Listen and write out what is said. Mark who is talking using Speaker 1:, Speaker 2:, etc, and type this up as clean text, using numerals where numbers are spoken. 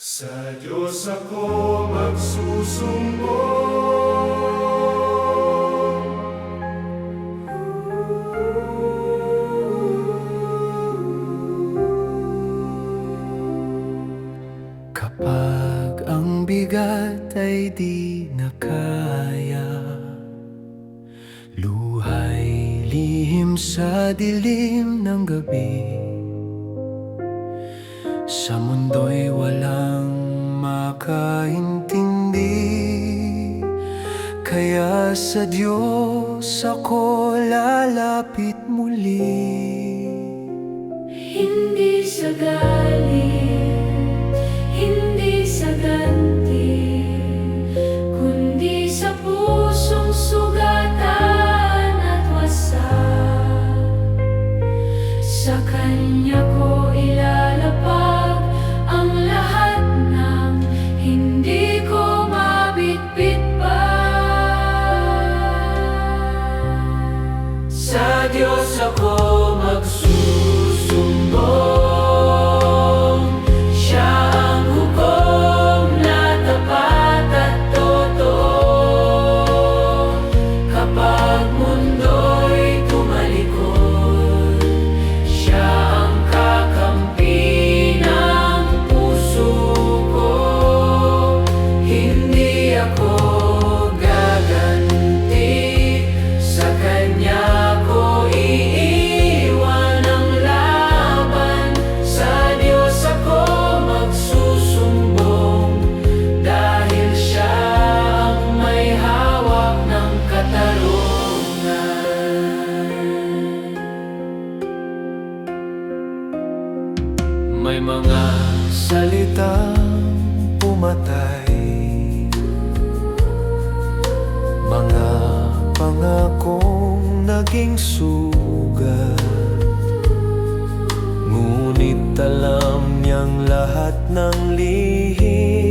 Speaker 1: Sa Diyos ako magsusumbong.
Speaker 2: Kapag ang bigat ay di na kaya, luhay lihim sa dilim ng gabi. Sa mundo'y walang makaintindi, kaya sa Diyos ako lalapit muli.
Speaker 3: Hindi sa galit, hindi sa ganti, kundi sa pusong sugatan at wasak. Sa Kanya ko ilalapag ang lahat ng hindi ko mabitbit pa. Sa Diyos ako magsusumbong. Siya ang hukom na tapat at totoo. Kapag mundo'y tumalikod, Siya ang kakampi ng puso ko. Hindi ako gaganti, sa Kanya ko iiwan ang laban. Sa Diyos ako magsusumbong, dahil Siya ang may hawak ng katarungan.
Speaker 2: May mga salitang pumatay, mga pangakong naging sugat. Ngunit alam niyang lahat ng lihim